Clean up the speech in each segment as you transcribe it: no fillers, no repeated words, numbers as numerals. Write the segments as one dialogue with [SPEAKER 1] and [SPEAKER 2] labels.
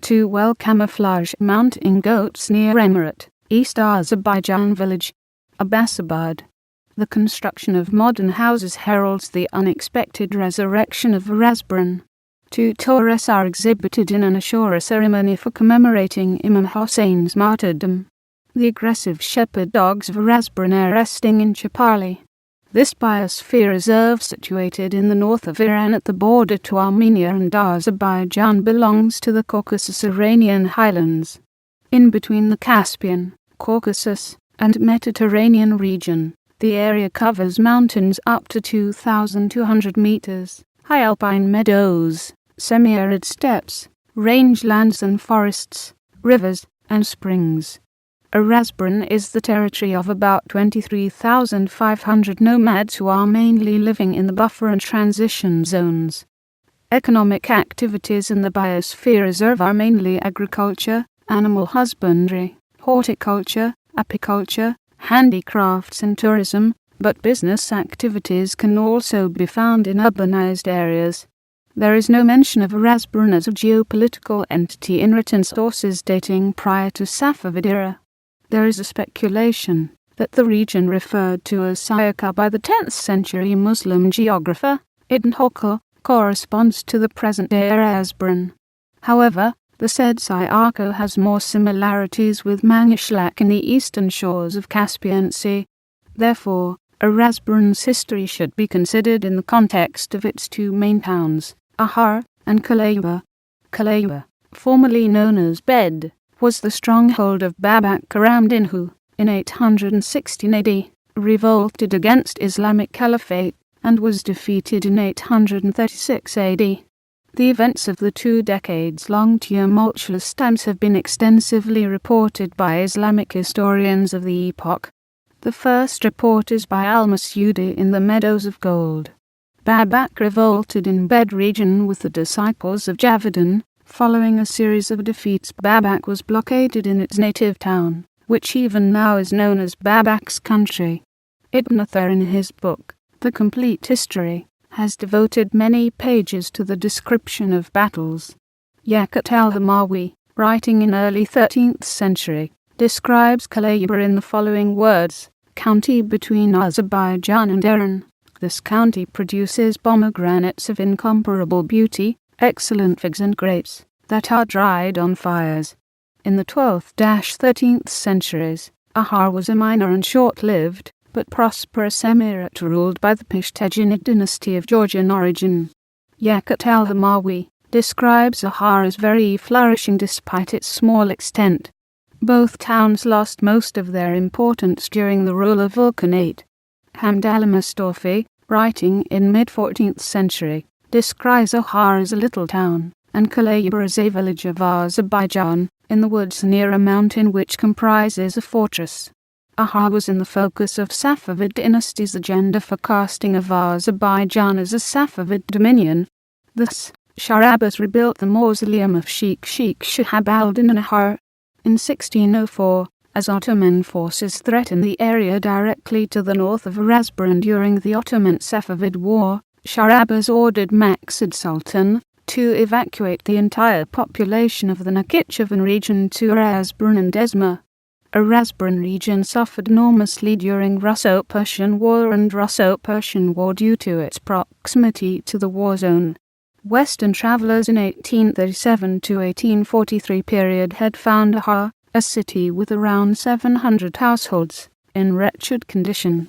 [SPEAKER 1] 2 well-camouflaged mountain goats near Emarat, East Azerbaijan village. Abbasabad. The construction of modern houses heralds the unexpected resurrection of Arasbaran. 2 toğs are exhibited in an ashura ceremony for commemorating Imam Hossein's martyrdom. The aggressive shepherd dogs of Arasbaran are resting in Chaparli. This biosphere reserve, situated in the north of Iran at the border to Armenia and Azerbaijan, belongs to the Caucasus Iranian Highlands. In between the Caspian, Caucasus, and Mediterranean region, the area covers mountains up to 2,200 meters, high alpine meadows, semi-arid steppes, rangelands and forests, rivers, and springs. Arasbaran is the territory of about 23,500 nomads who are mainly living in the buffer and transition zones. Economic activities in the biosphere reserve are mainly agriculture, animal husbandry, horticulture, apiculture, handicrafts and tourism, but business activities can also be found in urbanized areas. There is no mention of Arasbaran as a geopolitical entity in written sources dating prior to Safavid era. There is a speculation that the region referred to as Syaka by the 10th century Muslim geographer Ibn Hokal corresponds to the present-day Arasbaran. However, the said Syaka has more similarities with Mangishlak in the eastern shores of Caspian Sea. Therefore, Arasbaran's history should be considered in the context of its 2 main towns, Ahar and Kalayba. Kalayba, formerly known as Bed, was the stronghold of Babak Karamdin who, in 816 AD, revolted against Islamic Caliphate and was defeated in 836 AD. The events of the 2 decades-long tumultuous times have been extensively reported by Islamic historians of the epoch. The first report is by Al-Masudi in the Meadows of Gold. Babak revolted in Bed region with the disciples of Javidan. Following a series of defeats, Babak was blockaded in its native town, which even now is known as Babak's country. Ibn Athar, in his book, The Complete History, has devoted many pages to the description of battles. Yaqut al-Hamawi, writing in early 13th century, describes Kalayba in the following words: county between Azerbaijan and Iran. This county produces pomegranates of incomparable beauty, excellent figs and grapes, that are dried on fires. In the 12th-13th centuries, Ahar was a minor and short-lived, but prosperous emirate ruled by the Pishtaghinid dynasty of Georgian origin. Yaqut al-Hamawi describes Ahar as very flourishing despite its small extent. Both towns lost most of their importance during the rule of Vulcanate. Hamd al-Mustafi, writing in mid-14th century, describes Ahar as a little town, and Kalayba as a village of Azerbaijan, in the woods near a mountain which comprises a fortress. Ahar was in the focus of Safavid dynasty's agenda for casting of Azerbaijan as a Safavid dominion. Thus, Shah Abbas rebuilt the mausoleum of Sheikh Shihab al-Din in Ahar. In 1604, as Ottoman forces threatened the area directly to the north of Arasbaran during the Ottoman-Safavid War, Shah Abbas ordered Maqsud Sultan to evacuate the entire population of the Nakhchivan region to Arasbaran and Esma. Arasbaran region suffered enormously during Russo-Persian War and Russo-Persian War due to its proximity to the war zone. Western travelers in 1837 to 1843 period had found Ahar, a city with around 700 households, in wretched condition.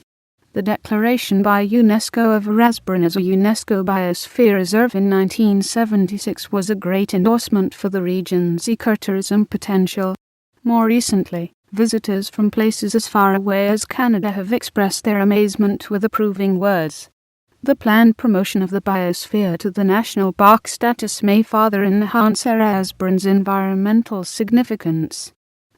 [SPEAKER 1] The declaration by UNESCO of Arasbaran as a UNESCO Biosphere Reserve in 1976 was a great endorsement for the region's ecotourism potential. More recently, visitors from places as far away as Canada have expressed their amazement with approving words. The planned promotion of the biosphere to the national park status may further enhance Arasbaran's environmental significance.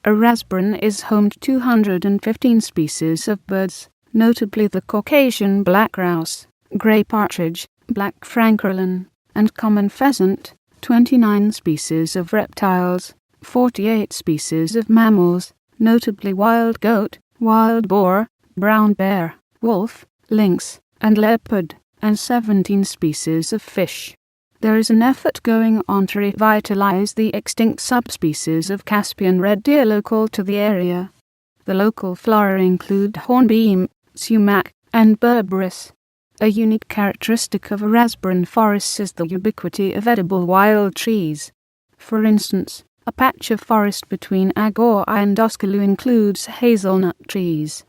[SPEAKER 1] Arasbaran is home to 215 species of birds, notably the Caucasian black grouse, grey partridge, black francolin, and common pheasant, 29 species of reptiles, 48 species of mammals, notably wild goat, wild boar, brown bear, wolf, lynx, and leopard, and 17 species of fish. There is an effort going on to revitalize the extinct subspecies of Caspian red deer local to the area. The local flora include hornbeam, sumac, and berberis. A unique characteristic of Arasbaran forests is the ubiquity of edible wild trees. For instance, a patch of forest between Agor and Oskalu includes hazelnut trees.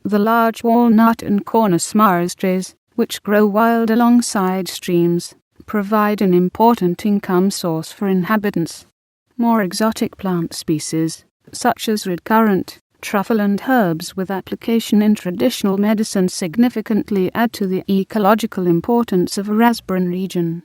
[SPEAKER 1] The large walnut and cornus maris trees, which grow wild alongside streams, provide an important income source for inhabitants. More exotic plant species, such as red currant, truffle and herbs with application in traditional medicine significantly add to the ecological importance of Arasbaran region.